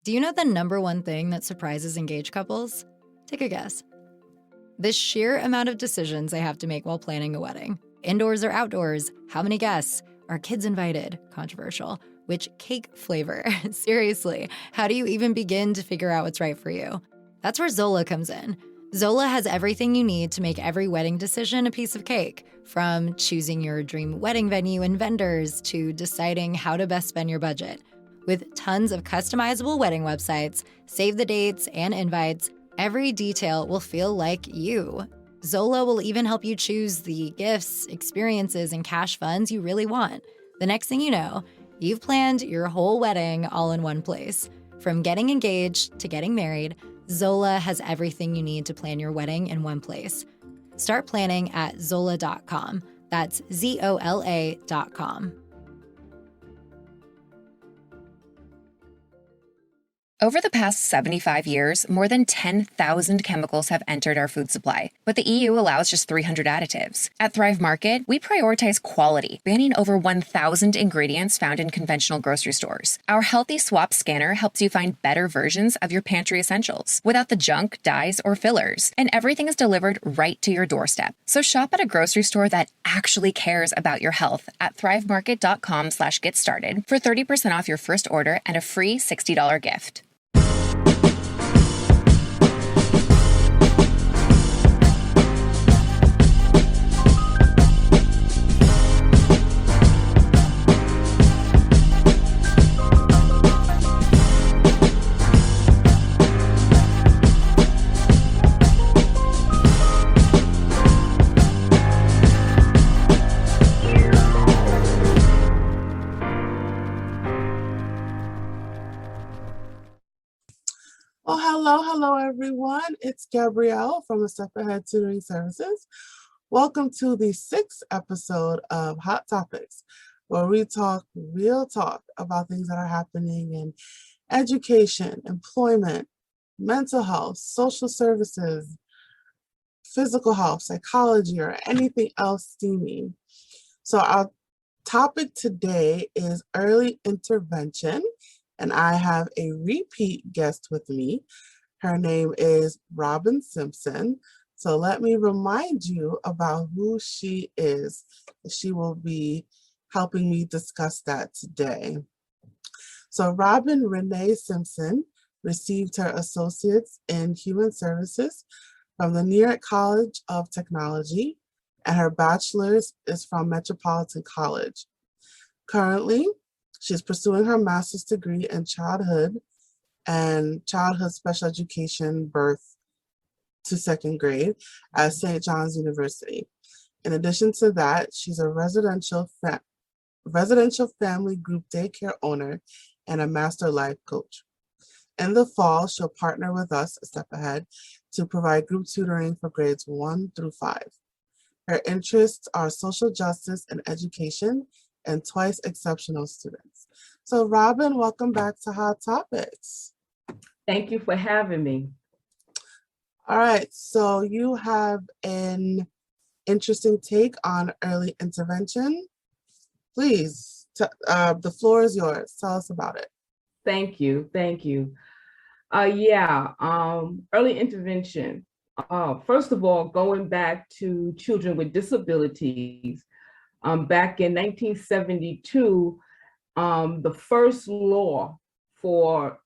Do you know the number one thing that surprises engaged couples? Take a guess. The sheer amount of decisions they have to make while planning a wedding. Indoors or outdoors? How many guests? Are kids invited? Controversial. Which cake flavor? Seriously, how do you even begin to figure out what's right for you? That's where Zola comes in. Zola has everything you need to make every wedding decision a piece of cake, from choosing your dream wedding venue and vendors to deciding how to best spend your budget. With tons of customizable wedding websites, save the dates and invites, every detail will feel like you. Zola will even help you choose the gifts, experiences, and cash funds you really want. The next thing you know, you've planned your whole wedding all in one place. From getting engaged to getting married, Zola has everything you need to plan your wedding in one place. Start planning at Zola.com. That's ZOLA.com. Over the past 75 years, more than 10,000 chemicals have entered our food supply, but the EU allows just 300 additives. At Thrive Market, we prioritize quality, banning over 1,000 ingredients found in conventional grocery stores. Our Healthy Swap scanner helps you find better versions of your pantry essentials, without the junk, dyes, or fillers, and everything is delivered right to your doorstep. So shop at a grocery store that actually cares about your health at thrivemarket.com/getstarted for 30% off your first order and a free $60 gift. Well, hello, everyone. It's Gabrielle from the Step Ahead Tutoring Services. Welcome to the 6th episode of Hot Topics, where we talk real talk about things that are happening in education, employment, mental health, social services, physical health, psychology, or anything else steamy. So our topic today is early intervention. And I have a repeat guest with me. Her name is Robin Simpson. So let me remind you about who she is. She will be helping me discuss that today. So Robin Renee Simpson received her Associates in Human Services from the New York College of Technology, and her Bachelor's is from Metropolitan College. Currently, she's pursuing her master's degree in childhood and childhood special education, birth to 2nd grade at St. John's University. In addition to that, she's a residential family group daycare owner and a master life coach. In the fall, she'll partner with us, a Step Ahead, to provide group tutoring for grades 1 through 5. Her interests are social justice and education, and twice exceptional students. So Robin, welcome back to Hot Topics. Thank you for having me. All right, so you have an interesting take on early intervention. Please, the floor is yours. Tell us about it. Thank you. Early intervention. First of all, going back to children with disabilities, back in 1972, the first law for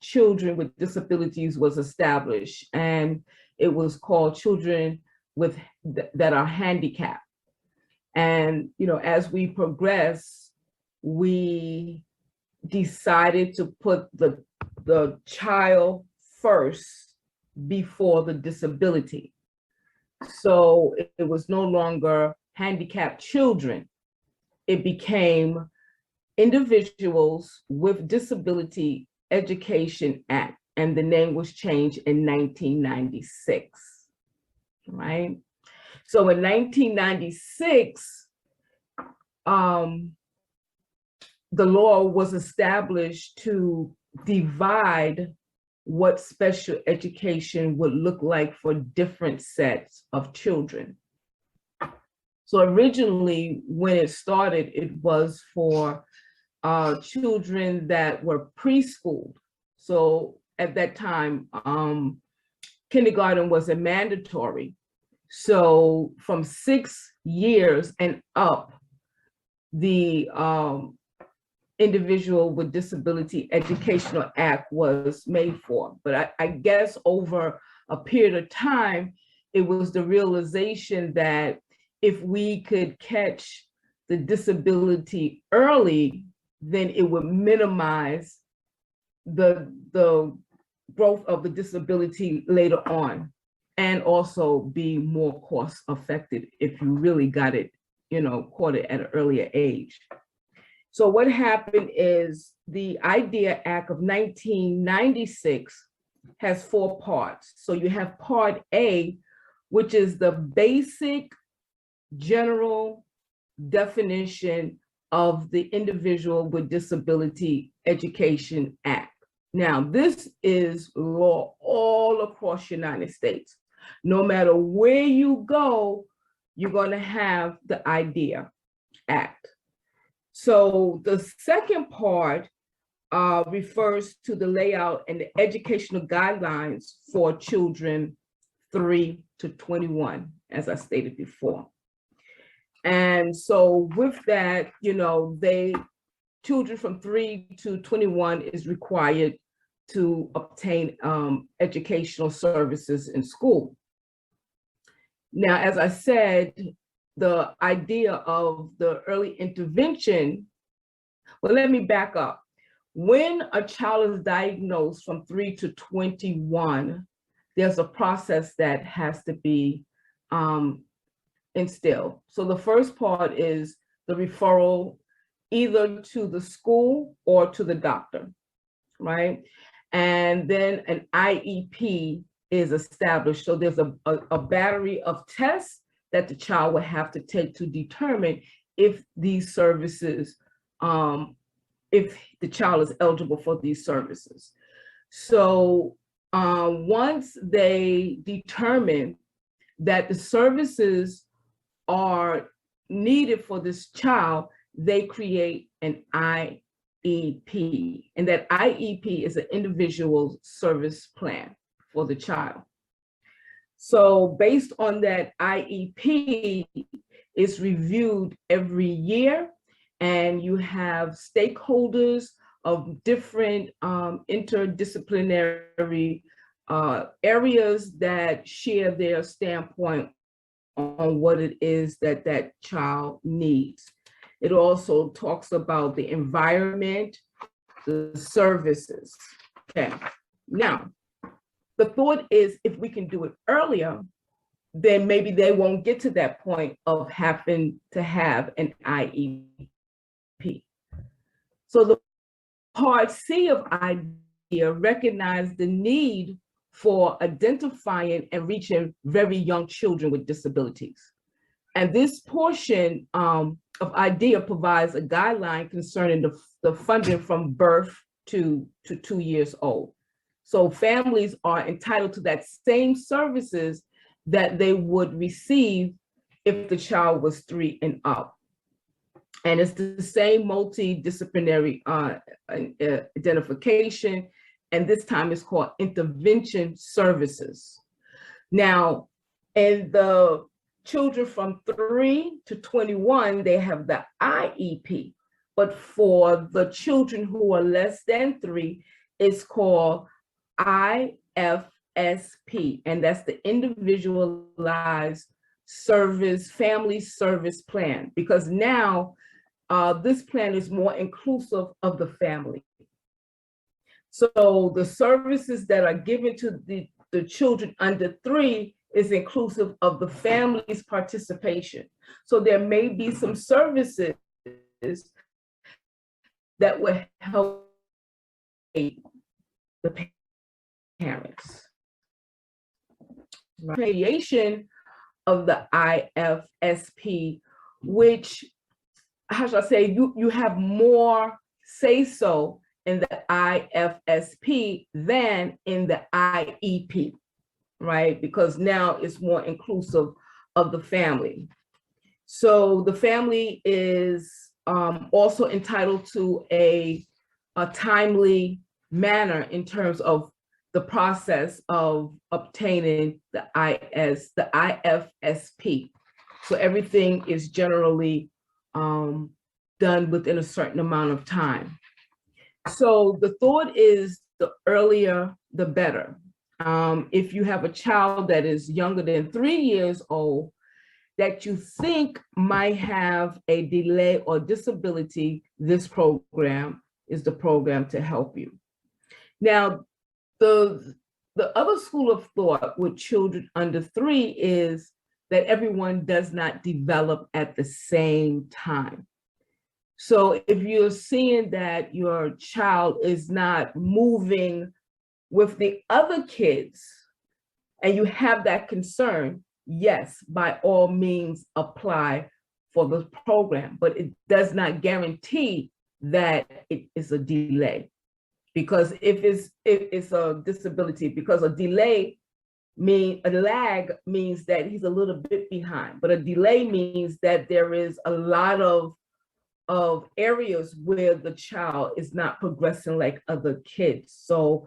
children with disabilities was established, and it was called Children that are Handicapped. And as we progress, we decided to put the child first before the disability. So it was no longer handicapped children. It became Individuals with Disability Education Act, and the name was changed in 1996, right? So in 1996, the law was established to divide what special education would look like for different sets of children. So originally, when it started, it was for children that were preschooled. So at that time, kindergarten wasn't mandatory. So from 6 years and up, the Individual with Disability Educational Act was made for. But I guess over a period of time, it was the realization that if we could catch the disability early, then it would minimize the growth of the disability later on, and also be more cost effective if you really got it, caught it at an earlier age. So what happened is the IDEA Act of 1996 has 4 parts. So you have Part A, which is the basic general definition of the Individual with Disability Education Act. Now, this is law all across the United States. No matter where you go, you're going to have the IDEA Act. So the second part refers to the layout and the educational guidelines for children 3 to 21, as I stated before. And so with that, children from 3 to 21 is required to obtain educational services in school. Now, as I said, the idea of the early intervention, well, let me back up. When a child is diagnosed from 3 to 21, there's a process that has to be instilled. So the first part is the referral either to the school or to the doctor, right? And then an IEP is established. So there's a battery of tests that the child will have to take to determine if these services, if the child is eligible for these services. So once they determine that the services are needed for this child, they create an IEP. And that IEP is an individual service plan for the child. So based on that IEP, it's reviewed every year, and you have stakeholders of different interdisciplinary areas that share their standpoint on what it is that that child needs. It also talks about the environment, the services. Okay, now, the thought is if we can do it earlier, then maybe they won't get to that point of having to have an IEP. So the Part C of IDEA recognized the need for identifying and reaching very young children with disabilities. And this portion of IDEA provides a guideline concerning the funding from birth to 2 years old. So families are entitled to that same services that they would receive if the child was 3 and up. And it's the same multidisciplinary identification, and this time it's called intervention services. Now, in the children from 3 to 21, they have the IEP, but for the children who are less than 3, it's called IFSP, and that's the Individualized Service Family Service Plan, because now this plan is more inclusive of the family. So the services that are given to the children under 3 is inclusive of the family's participation. So there may be some services that will help the parents. Creation of the IFSP, which, how should I say, you have more say-so in the IFSP than in the IEP, right? Because now it's more inclusive of the family. So the family is also entitled to a timely manner in terms of the process of obtaining the IFSP. So everything is generally done within a certain amount of time. So the thought is the earlier, the better. If you have a child that is younger than 3 years old that you think might have a delay or disability, this program is the program to help you. Now, the other school of thought with children under 3 is that everyone does not develop at the same time. So if you're seeing that your child is not moving with the other kids and you have that concern, yes, by all means apply for the program, but it does not guarantee that it is a delay. Because if it's a disability, because a lag means that he's a little bit behind, but a delay means that there is a lot of areas where the child is not progressing like other kids. So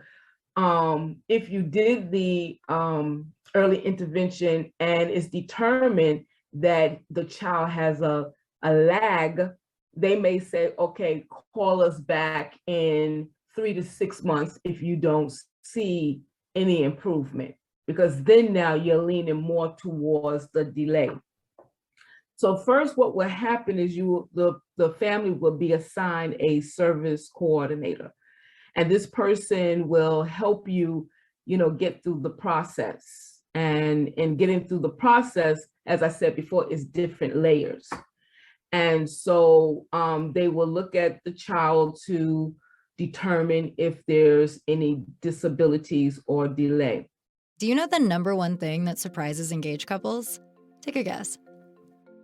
if you did the early intervention and it's determined that the child has a lag, they may say, okay, call us back in 3 to 6 months if you don't see any improvement, because then now you're leaning more towards the delay. So first, what will happen is the family will be assigned a service coordinator, and this person will help you, get through the process. And in getting through the process, as I said before, is different layers. And so they will look at the child to determine if there's any disabilities or delay. Do you know the number one thing that surprises engaged couples? Take a guess.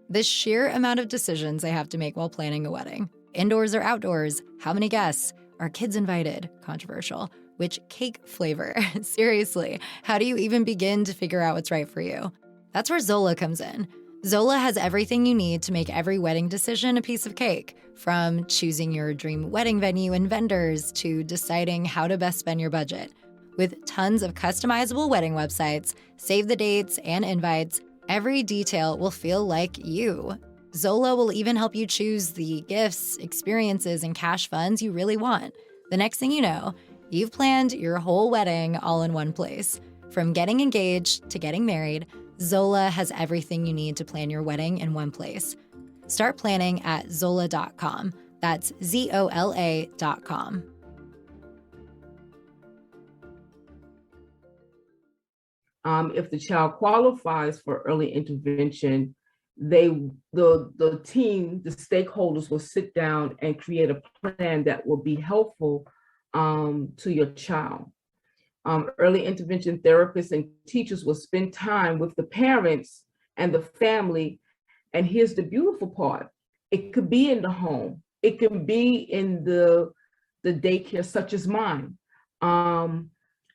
The sheer amount of decisions they have to make while planning a wedding. Indoors or outdoors? How many guests? Are kids invited? Controversial. Which cake flavor? Seriously, how do you even begin to figure out what's right for you? That's where Zola comes in. Zola has everything you need to make every wedding decision a piece of cake, from choosing your dream wedding venue and vendors to deciding how to best spend your budget. With tons of customizable wedding websites, save the dates and invites, every detail will feel like you. Zola will even help you choose the gifts, experiences, and cash funds you really want. The next thing you know, you've planned your whole wedding all in one place. From getting engaged to getting married, Zola has everything you need to plan your wedding in one place. Start planning at Zola.com. That's ZOLA.com. If the child qualifies for early intervention, the team, the stakeholders will sit down and create a plan that will be helpful to your child. Early intervention therapists and teachers will spend time with the parents and the family. And here's the beautiful part. It could be in the home. It can be in the daycare, such as mine.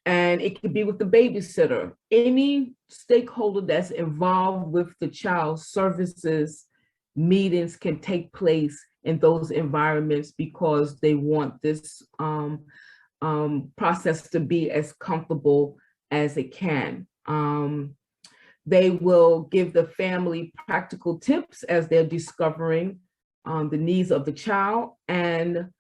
And it could be with the babysitter. Any stakeholder that's involved with the child's services, meetings can take place in those environments because they want this process to be as comfortable as it can. They will give the family practical tips as they're discovering the needs of the child. And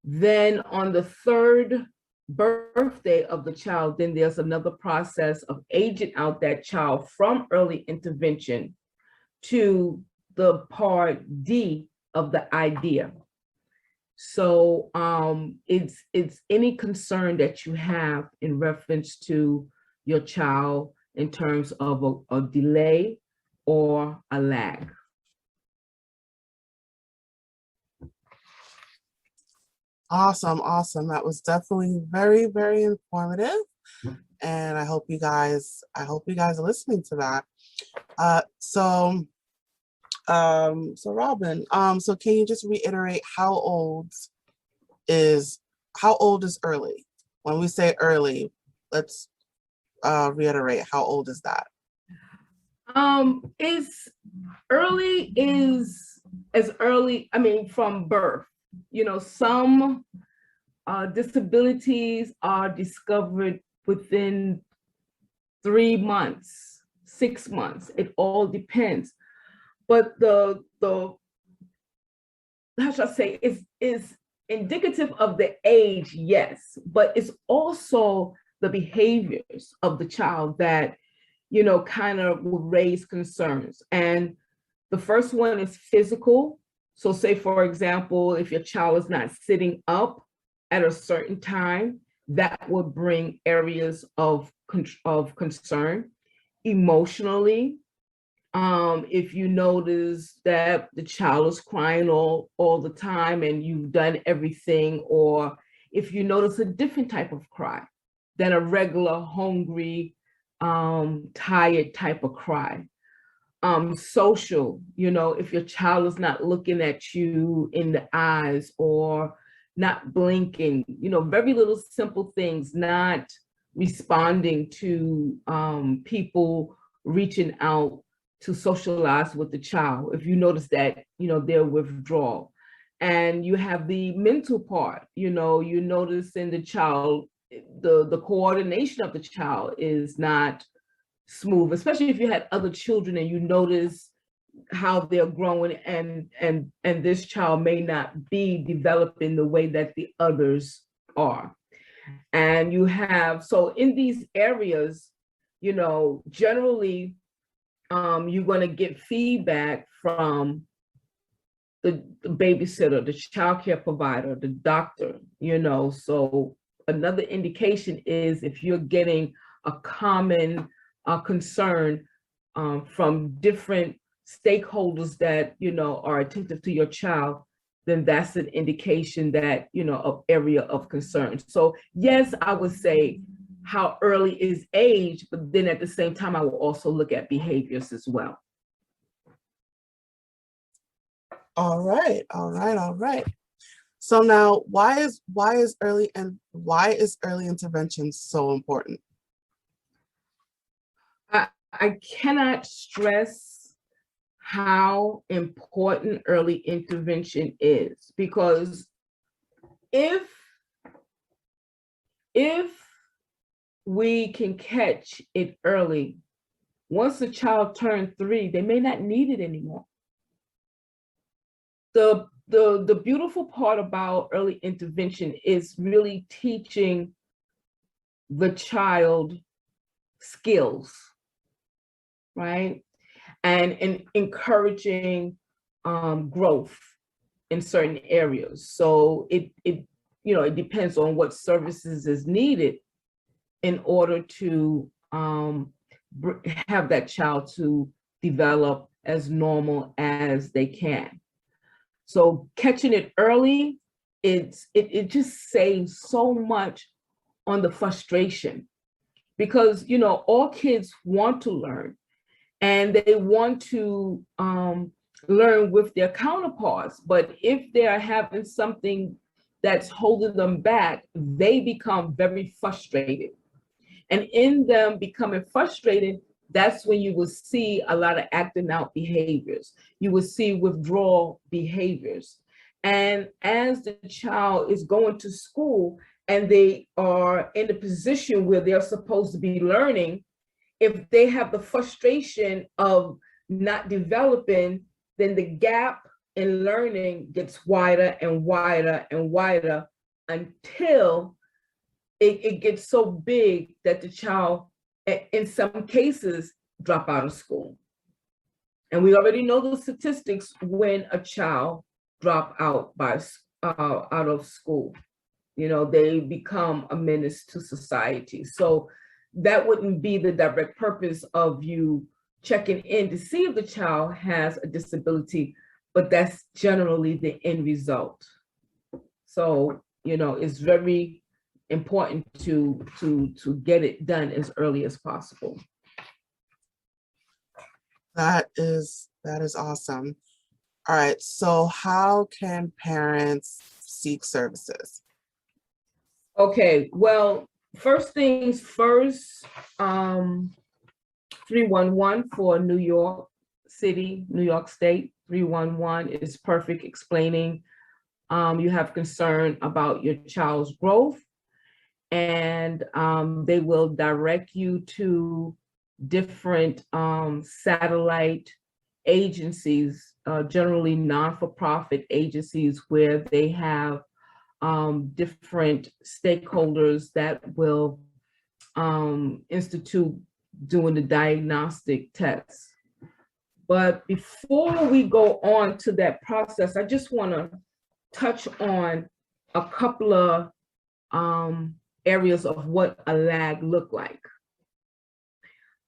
then on the third birthday of the child, then there's another process of aging out that child from early intervention to the part D of the idea. So it's any concern that you have in reference to your child in terms of a delay or a lag. Awesome. That was definitely very, very informative. And I hope you guys are listening to that. So Robin, so can you just reiterate how old is early? When we say early, let's reiterate, how old is that? Is early is as early, from birth. Some disabilities are discovered within 3 months, 6 months. It all depends. But the how should I say, is indicative of the age, yes, but it's also the behaviors of the child that, you know, kind of will raise concerns. And the first one is physical. So say, for example, if your child is not sitting up at a certain time, that would bring areas of concern. Emotionally, if you notice that the child is crying all the time and you've done everything, or if you notice a different type of cry than a regular hungry, tired type of cry. Social, you know, if your child is not looking at you in the eyes or not blinking, you know, very little simple things, not responding to people reaching out to socialize with the child. If you notice that, you know, they're withdrawal. And you have the mental part, you know, you notice in the child, the coordination of the child is not smooth, especially if you had other children and you notice how they're growing, and this child may not be developing the way that the others are. And you have, so in these areas, you know, generally you're going to get feedback from the babysitter, the child care provider, the doctor, you know. So another indication is if you're getting a common concern from different stakeholders that, you know, are attentive to your child, then that's an indication that, you know, of area of concern. So yes, I would say how early is age, but then at the same time, I will also look at behaviors as well. All right. So now, why is early intervention so important? I cannot stress how important early intervention is, because if we can catch it early, once the child turns 3, they may not need it anymore. The beautiful part about early intervention is really teaching the child skills, right? And encouraging growth in certain areas. So it you know, it depends on what services is needed in order to have that child to develop as normal as they can. So catching it early, it just saves so much on the frustration, because, you know, all kids want to learn, and they want to learn with their counterparts. But if they're having something that's holding them back, they become very frustrated. And in them becoming frustrated, that's when you will see a lot of acting out behaviors. You will see withdrawal behaviors. And as the child is going to school and they are in a position where they're supposed to be learning, if they have the frustration of not developing, then the gap in learning gets wider and wider and wider until it gets so big that the child, in some cases, drop out of school. And we already know the statistics when a child drop out of school. You know, they become a menace to society. So that wouldn't be the direct purpose of you checking in to see if the child has a disability, but that's generally the end result. So, you know, it's very important to get it done as early as possible. That is awesome. All right, so how can parents seek services? Okay, well, first things first, 311 for New York City, New York State, 311 is perfect, explaining You have concern about your child's growth, and they will direct you to different satellite agencies, generally non-for-profit agencies, where they have different stakeholders that will institute doing the diagnostic tests. But before we go on to that process, I just want to touch on a couple of areas of what a lag look like.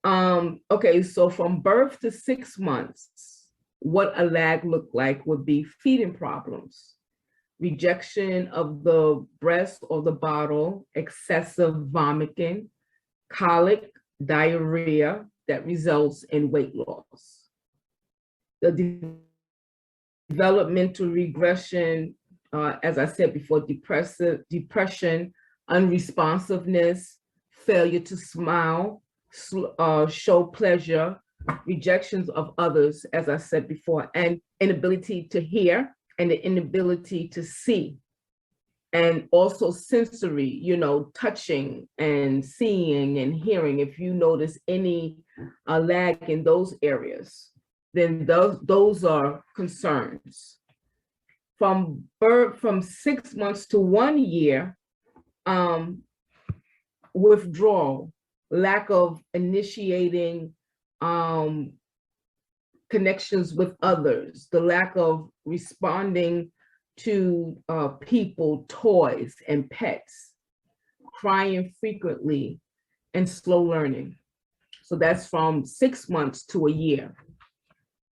Okay, so from birth to 6 months, what a lag look like would be feeding problems, rejection of the breast or the bottle, excessive vomiting, colic, diarrhea that results in weight loss. The developmental regression, as I said before, depression, unresponsiveness, failure to smile, show pleasure, rejections of others, as I said before, and inability to hear and the inability to see. And also sensory, touching and seeing and hearing. If you notice any lag in those areas, then those are concerns. From 6 months to 1 year, withdrawal, lack of initiating connections with others, the lack of responding to people, toys, and pets, crying frequently, and slow learning. So that's from 6 months to a year.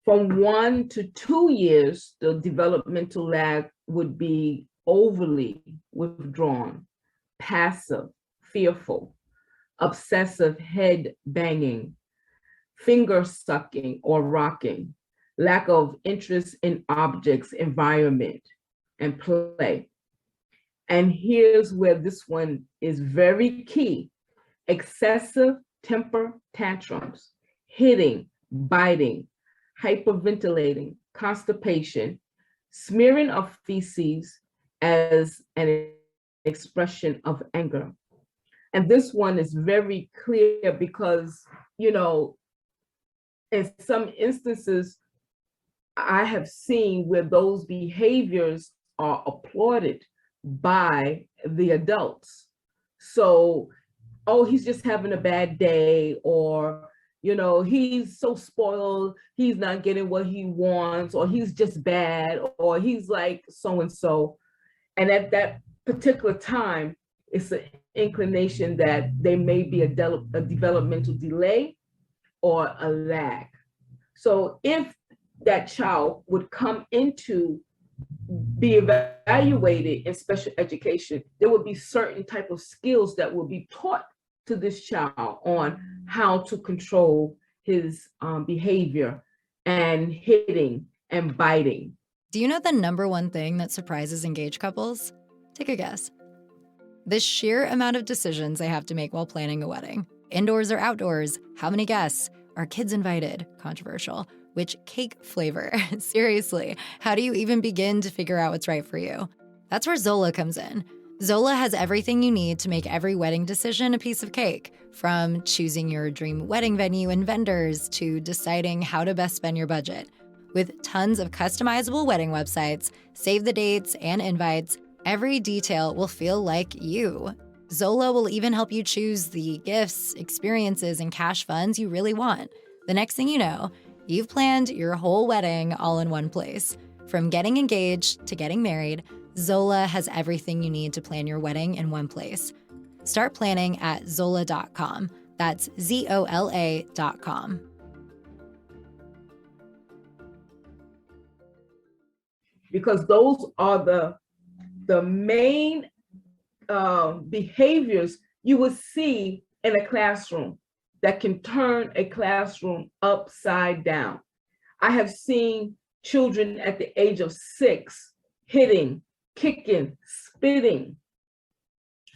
From 1 to 2 years, the developmental lag would be overly withdrawn, passive, fearful, obsessive head banging, finger sucking or rocking, lack of interest in objects, environment, and play. And here's where this one is very key: excessive temper tantrums, hitting, biting, hyperventilating, constipation, smearing of feces as an expression of anger. And this one is very clear because, in some instances, I have seen where those behaviors are applauded by the adults. So, oh, he's just having a bad day, or, he's so spoiled, he's not getting what he wants, or he's just bad, or he's like so-and-so. And at that particular time, it's an inclination that there may be a developmental delay or a lag. So if that child would come into be evaluated in special education, there would be certain type of skills that will be taught to this child on how to control his behavior and hitting and biting. Do you know the number one thing that surprises engaged couples? Take a guess. The sheer amount of decisions they have to make while planning a wedding. Indoors or outdoors? How many guests? Are kids invited? Controversial. Which cake flavor? Seriously, how do you even begin to figure out what's right for you? That's where Zola comes in. Zola has everything you need to make every wedding decision a piece of cake, from choosing your dream wedding venue and vendors to deciding how to best spend your budget. With tons of customizable wedding websites, save the dates, and invites, every detail will feel like you. Zola will even help you choose the gifts, experiences, and cash funds you really want. The next thing you know, you've planned your whole wedding all in one place. From getting engaged to getting married, Zola has everything you need to plan your wedding in one place. Start planning at Zola.com. That's ZOLA.com. Because those are the main behaviors you would see in a classroom that can turn a classroom upside down. I have seen children at the age of 6 hitting, kicking, spitting.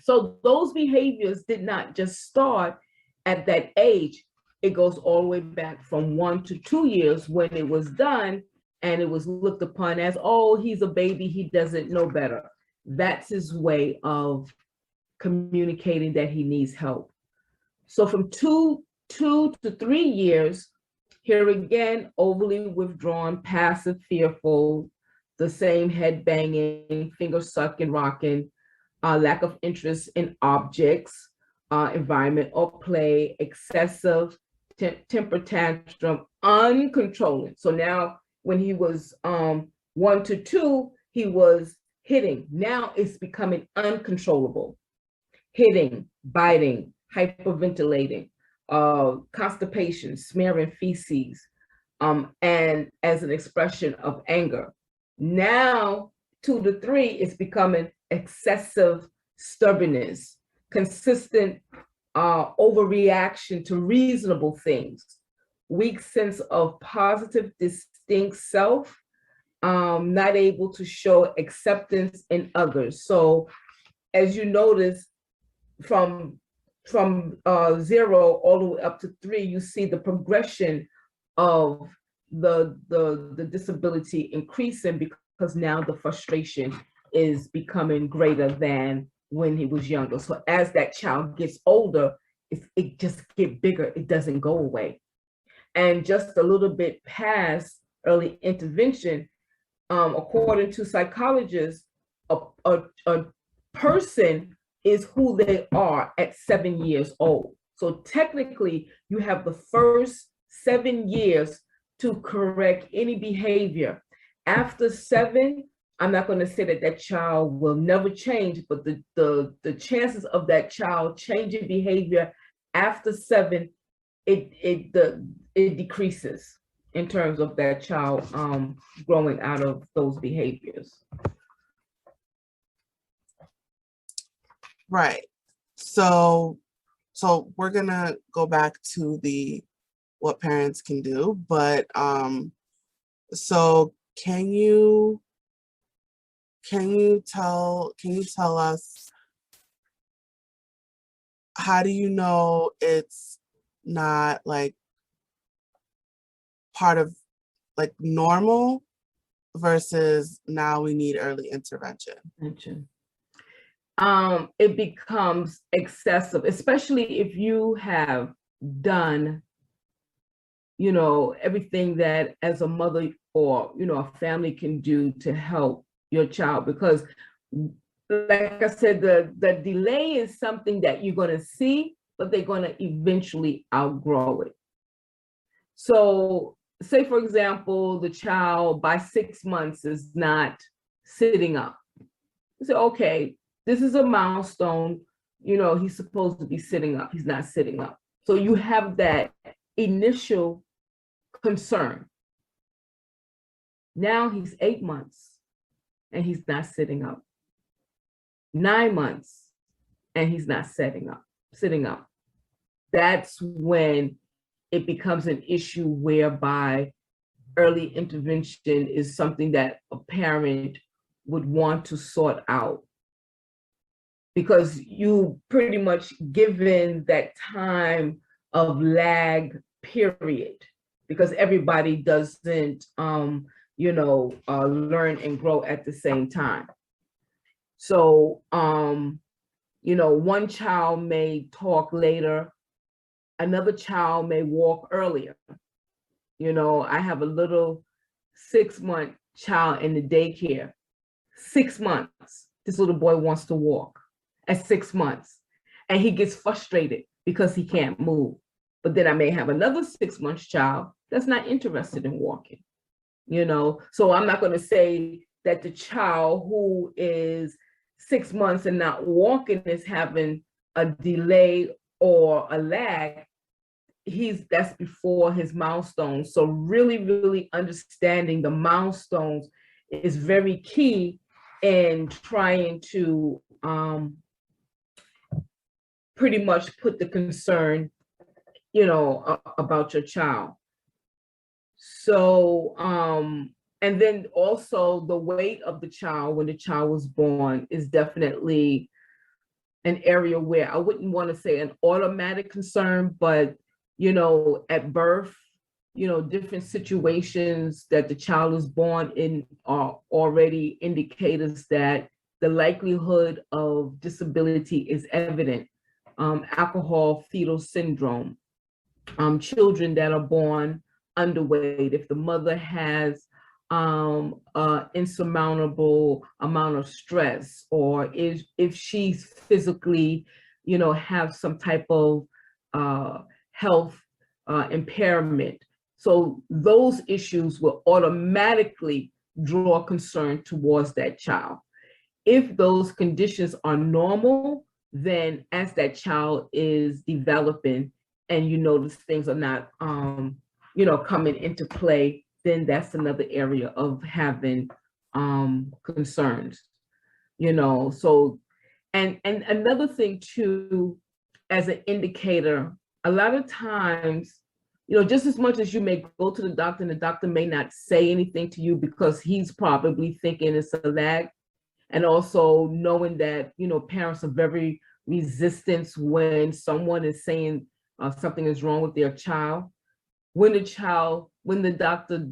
So those behaviors did not just start at that age. It goes all the way back from 1 to 2 years when it was done and it was looked upon as, oh, he's a baby, he doesn't know better. That's his way of communicating that he needs help. So from two to 3 years, here again, overly withdrawn, passive, fearful, the same head banging, finger sucking, rocking, lack of interest in objects, environment or play, excessive temper tantrum, uncontrolling. So now when he was 1 to 2, he was hitting. Now it's becoming uncontrollable. Hitting, biting, hyperventilating, constipation, smearing feces, and as an expression of anger. Now, 2 to 3 is becoming excessive stubbornness, consistent overreaction to reasonable things, weak sense of positive, distinct self, not able to show acceptance in others. So as you notice, from 0 all the way up to 3, you see the progression of the disability increasing, because now the frustration is becoming greater than when he was younger. So as that child gets older, it just gets bigger. It doesn't go away. And just a little bit past early intervention, according to psychologists, a person is who they are at 7 years old. So technically, you have the first 7 years to correct any behavior. After 7, I'm not going to say that that child will never change, but the chances of that child changing behavior after 7, it decreases in terms of that child growing out of those behaviors. Right. So we're gonna go back to what parents can do, but so can you tell us, how do you know it's not like part of like normal versus now we need early intervention? It becomes excessive, especially if you have done, everything that as a mother or, a family can do to help your child. Because like I said, the delay is something that you're going to see, but they're going to eventually outgrow it. So say, for example, the child by 6 months is not sitting up. You say, okay, this is a milestone, he's supposed to be sitting up. He's not sitting up. So you have that initial concern. Now he's 8 months and he's not sitting up. 9 months and he's not sitting up. That's when it becomes an issue whereby early intervention is something that a parent would want to sort out, because you pretty much given that time of lag period, because everybody doesn't learn and grow at the same time. So one child may talk later, another child may walk earlier. I have a little 6-month child in the daycare. 6 months, this little boy wants to walk at 6 months, and he gets frustrated because he can't move. But then I may have another 6 month child that's not interested in walking, So I'm not going to say that the child who is 6 months and not walking is having a delay or a lag. That's before his milestones. So really, really understanding the milestones is very key in trying to pretty much put the concern, about your child. So, and then also the weight of the child when the child was born is definitely an area where I wouldn't want to say an automatic concern, but, at birth, different situations that the child is born in are already indicators that the likelihood of disability is evident. Alcohol fetal syndrome, children that are born underweight, if the mother has insurmountable amount of stress, or if she's physically, have some type of health impairment. So those issues will automatically draw concern towards that child. If those conditions are normal, then as that child is developing and you notice things are not, coming into play, then that's another area of having concerns, So, and another thing too, as an indicator, a lot of times, just as much as you may go to the doctor and the doctor may not say anything to you because he's probably thinking it's a lag, and also knowing that, parents are very resistant when someone is saying something is wrong with their child. When the doctor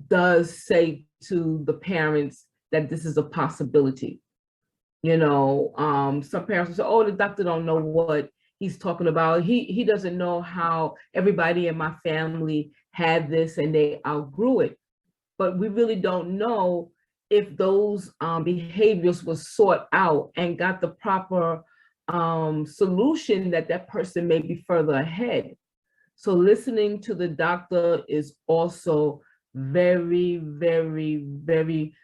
does say to the parents that this is a possibility, some parents will say, oh, the doctor don't know what he's talking about. He doesn't know how everybody in my family had this and they outgrew it. But we really don't know if those behaviors were sought out and got the proper solution that person may be further ahead. So listening to the doctor is also very, very, very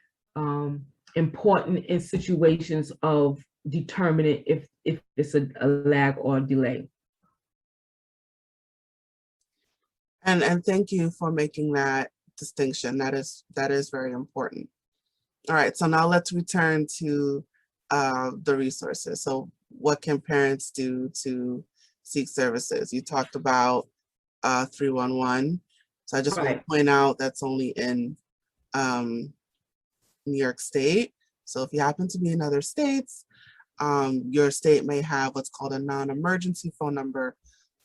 important in situations of determining if it's a lag or a delay. And thank you for making that distinction. That is very important. All right, so now let's return to the resources. So what can parents do to seek services? You talked about 311. So I just want to point out that's only in New York State. So if you happen to be in other states, your state may have what's called a non-emergency phone number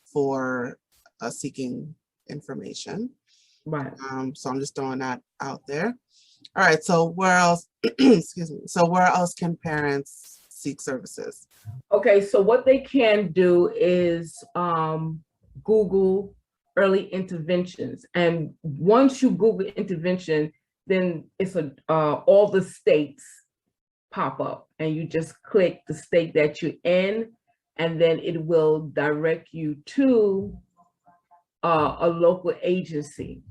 for seeking information. Right. So I'm just throwing that out there. All right, so where else, excuse me, so where else can parents seek services? Okay, so what they can do is Google early interventions. And once you Google intervention, then it's all the states pop up and you just click the state that you're in, and then it will direct you to a local agency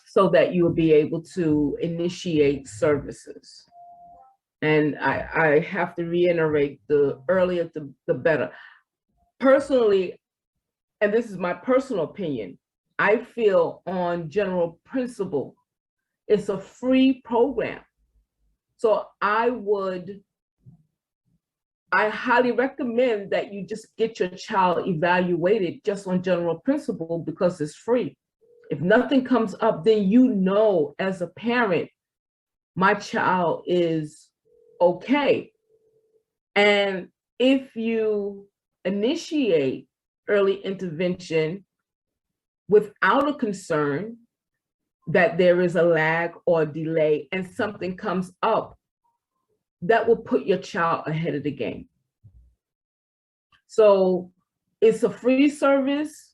so that you will be able to initiate services. And I have to reiterate, the earlier the better. Personally, and this is my personal opinion, I feel on general principle, it's a free program. So I highly recommend that you just get your child evaluated just on general principle because it's free. If nothing comes up, then as a parent, my child is okay. And if you initiate early intervention without a concern that there is a lag or delay and something comes up, that will put your child ahead of the game. So it's a free service.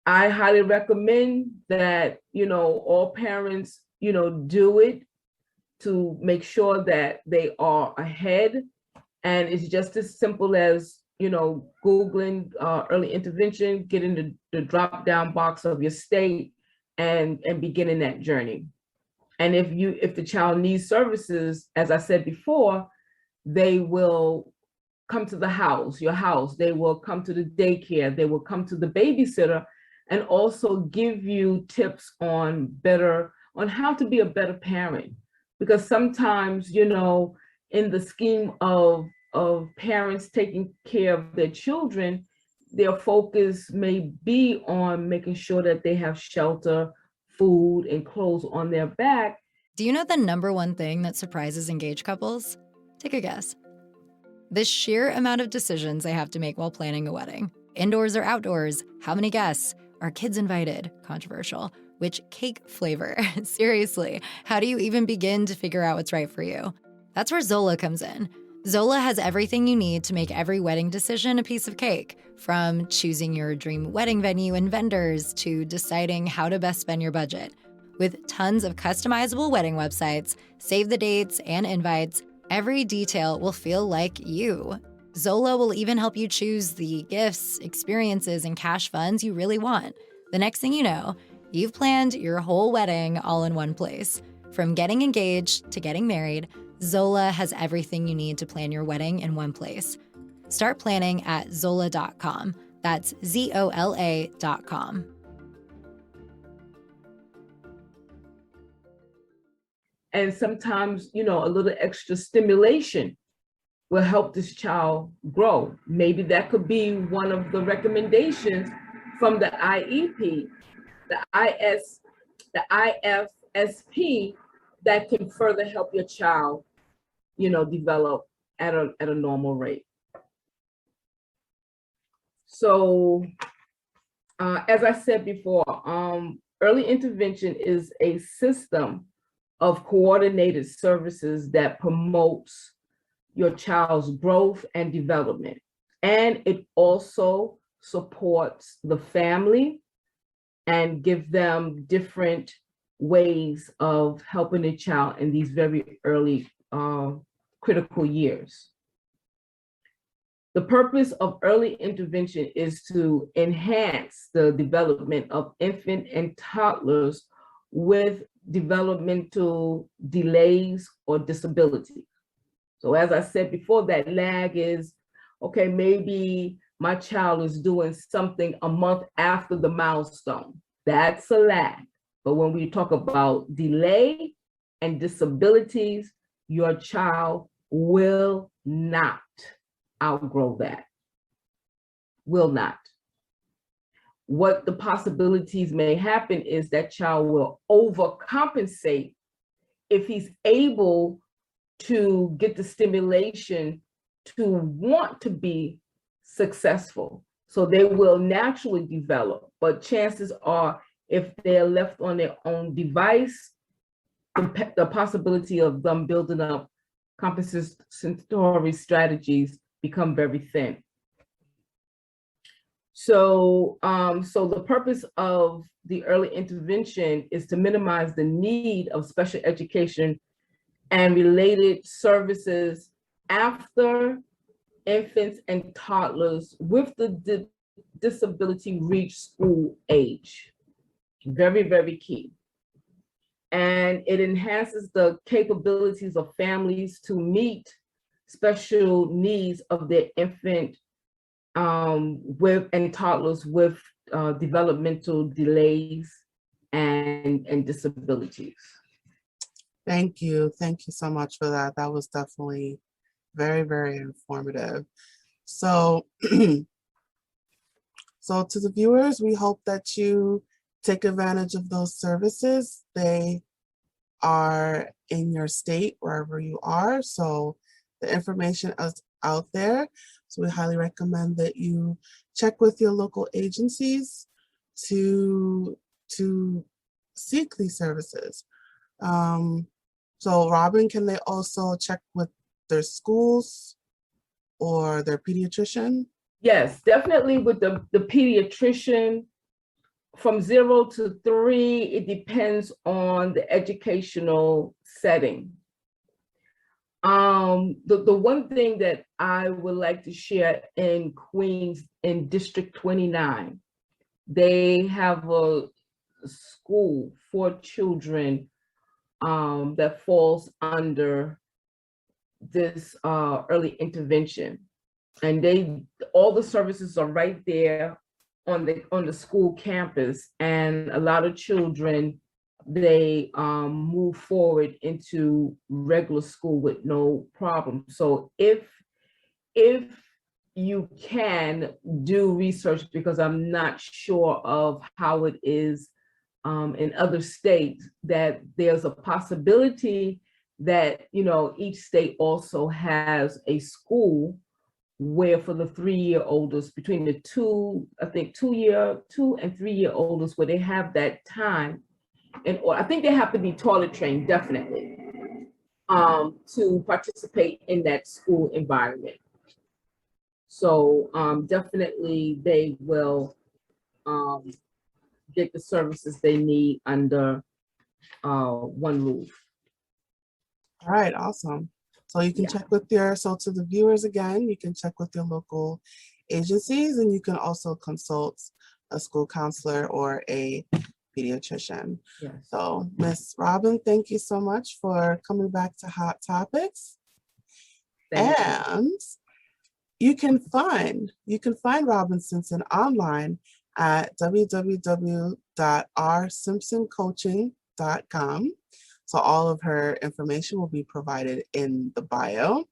I highly recommend that, all parents, do it to make sure that they are ahead. And it's just as simple as, Googling early intervention, getting the drop-down box of your state and beginning that journey. And if the child needs services, as I said before, they will come to your house, they will come to the daycare, they will come to the babysitter, and also give you tips on how to be a better parent. Because sometimes, in the scheme of parents taking care of their children, their focus may be on making sure that they have shelter, food, and clothes on their back. Do you know the number one thing that surprises engaged couples? Take a guess. The sheer amount of decisions they have to make while planning a wedding. Indoors or outdoors, how many guests, Are kids invited? Controversial. Which cake flavor? Seriously, how do you even begin to figure out what's right for you? That's where Zola comes in. Zola has everything you need to make every wedding decision a piece of cake, from choosing your dream wedding venue and vendors to deciding how to best spend your budget. With tons of customizable wedding websites, save the dates and invites, every detail will feel like you. Zola will even help you choose the gifts, experiences, and cash funds you really want. The next thing you know, you've planned your whole wedding all in one place. From getting engaged to getting married, Zola has everything you need to plan your wedding in one place. Start planning at Zola.com. That's ZOLA.com. And sometimes, a little extra stimulation will help this child grow. Maybe that could be one of the recommendations from the IEP, the IFSP, that can further help your child, develop at a normal rate. So, as I said before, early intervention is a system of coordinated services that promotes your child's growth and development. And it also supports the family and give them different ways of helping a child in these very early critical years. The purpose of early intervention is to enhance the development of infant and toddlers with developmental delays or disabilities. So as I said before, that lag is, okay, maybe my child is doing something a month after the milestone. That's a lag. But when we talk about delay and disabilities, your child will not outgrow that. Will not. What the possibilities may happen is that child will overcompensate if he's able to get the stimulation to want to be successful. So they will naturally develop, but chances are if they're left on their own device, the possibility of them building up compensatory strategies become very thin. So, the purpose of the early intervention is to minimize the need of special education and related services after infants and toddlers with the disability reach school age. Very, very key. And it enhances the capabilities of families to meet special needs of their infant and toddlers with developmental delays and disabilities. Thank you so much for that. That was definitely very, very informative. So, so to the viewers, we hope that you take advantage of those services. They are in your state, wherever you are. So the information is out there. So we highly recommend that you check with your local agencies to seek these services. So Robin, can they also check with their schools or their pediatrician? Yes, definitely with the pediatrician. From 0 to 3, it depends on the educational setting. The one thing that I would like to share in Queens, in District 29, they have a school for children that falls under this early intervention. And all the services are right there on the school campus, and a lot of children, they move forward into regular school with no problem. So if you can do research, because I'm not sure of how it is in other states, that there's a possibility that each state also has a school where for the 3-year oldest, between the two and 3-year oldest, where they have that time, and or I think they have to be toilet trained, definitely, to participate in that school environment. So definitely they will get the services they need under one roof. All right, awesome. So you can check with so to the viewers again, you can check with your local agencies, and you can also consult a school counselor or a pediatrician. Yes. So Miss Robin, thank you so much for coming back to Hot Topics. You can find Robin Simpson online at www.rsimpsoncoaching.com. So all of her information will be provided in the bio.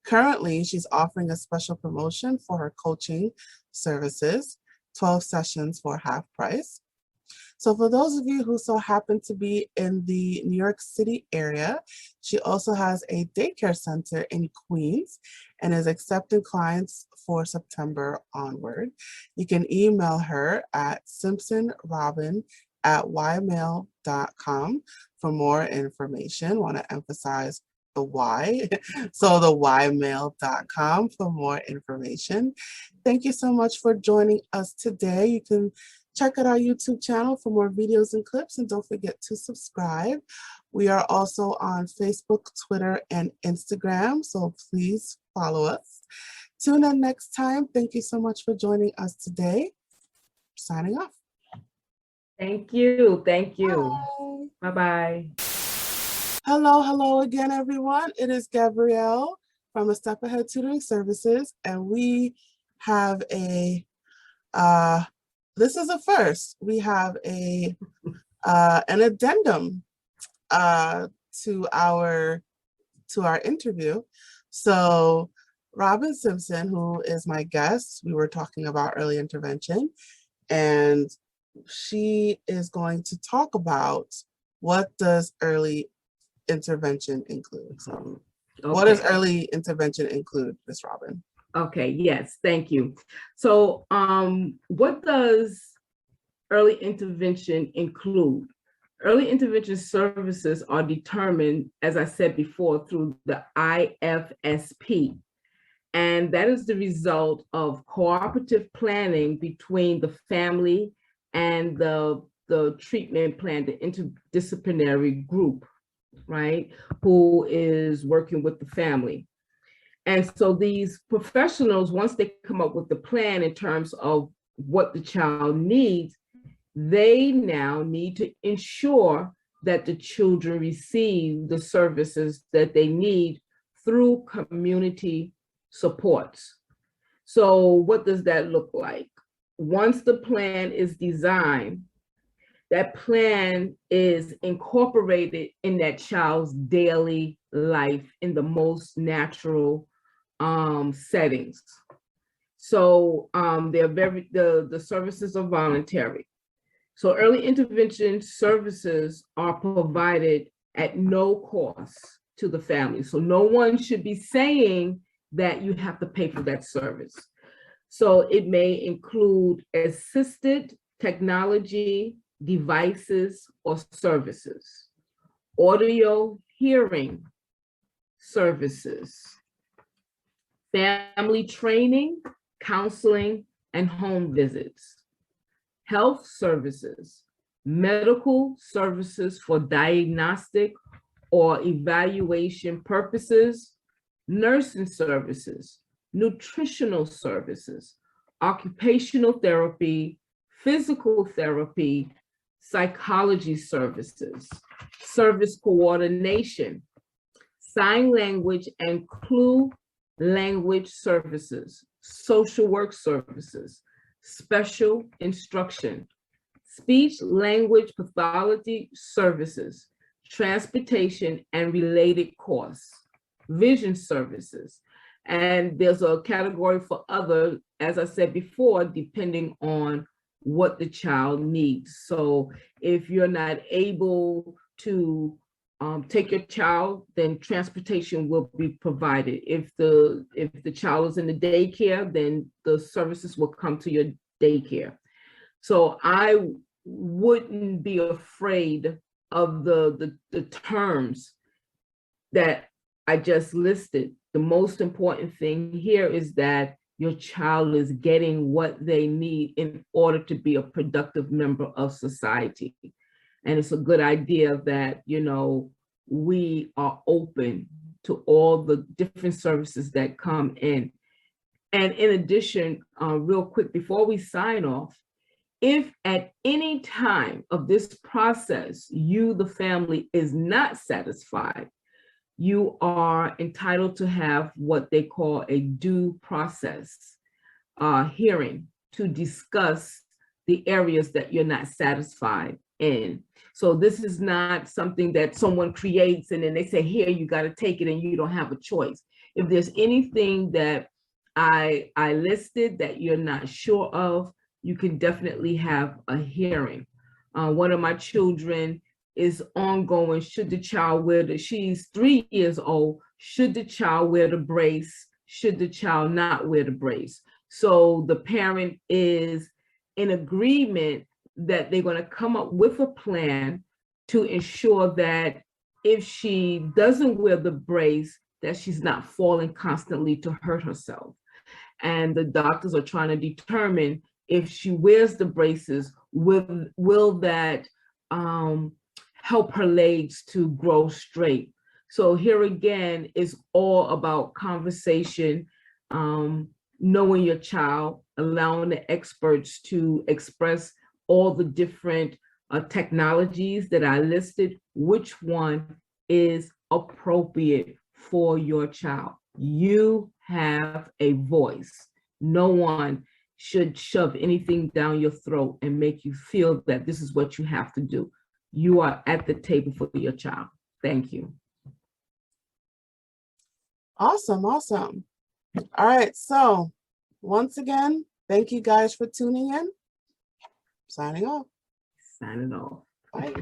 Currently, she's offering a special promotion for her coaching services, 12 sessions for half price. So for those of you who so happen to be in the New York City area, she also has a daycare center in Queens and is accepting clients for September onward. You can email her at simpsonrobin@ymail.com for more information. Want to emphasize the Y, so the ymail.com for more information. Thank you so much for joining us today. You can check out our YouTube channel for more videos and clips, and don't forget to subscribe. We are also on Facebook, Twitter, and Instagram, so please follow us. Tune in next time. Thank you so much for joining us today. Signing off. Thank you. Thank you. Bye. Bye-bye. Hello again, everyone. It is Gabrielle from A Step Ahead Tutoring Services, and we have a this is a first. We have an addendum to our interview. So Robin Simpson, who is my guest, we were talking about early intervention, and she is going to talk about what does early intervention include. So what does early intervention include, Ms. Robin? Okay, yes, thank you. So what does early intervention include? Early intervention services are determined, as I said before, through the IFSP. And that is the result of cooperative planning between the family and the treatment plan, the interdisciplinary group, right, who is working with the family. And so these professionals, once they come up with the plan in terms of what the child needs, they now need to ensure that the children receive the services that they need through community supports. So what does that look like? Once the plan is designed, that plan is incorporated in that child's daily life in the most natural settings. So the services are voluntary. So early intervention services are provided at no cost to the family. So no one should be saying that you have to pay for that service. So it may include assisted technology, devices, or services, audio hearing services, family training, counseling, and home visits, health services, medical services for diagnostic or evaluation purposes, nursing services, nutritional services, occupational therapy, physical therapy, psychology services, service coordination, sign language and clue language services, social work services, special instruction, speech language pathology services, transportation and related costs, vision services. And there's a category for other, as I said before, depending on what the child needs. So if you're not able to take your child, then transportation will be provided. If the child is in the daycare, then the services will come to your daycare. So I wouldn't be afraid of the terms that I just listed. The most important thing here is that your child is getting what they need in order to be a productive member of society. And it's a good idea that, you know, we are open to all the different services that come in. And in addition, real quick, before we sign off, if at any time of this process, you, the family, is not satisfied, you are entitled to have what they call a due process hearing to discuss the areas that you're not satisfied in. So this is not something that someone creates and then they say, here, you got to take it and you don't have a choice. If there's anything that I listed that you're not sure of, you can definitely have a hearing. One of my children is ongoing. Should the child wear she's 3 years old, should the child wear the brace? Should the child not wear the brace? So the parent is in agreement that they're going to come up with a plan to ensure that if she doesn't wear the brace, that she's not falling constantly to hurt herself. And the doctors are trying to determine if she wears the braces, will that help her legs to grow straight? So here again is all about conversation, knowing your child, allowing the experts to express all the different technologies that I listed, which one is appropriate for your child. You have a voice. No one should shove anything down your throat and make you feel that this is what you have to do. You are at the table for your child. Thank you. Awesome, awesome. All right, so once again, thank you guys for tuning in. Signing off. Signing off. Bye.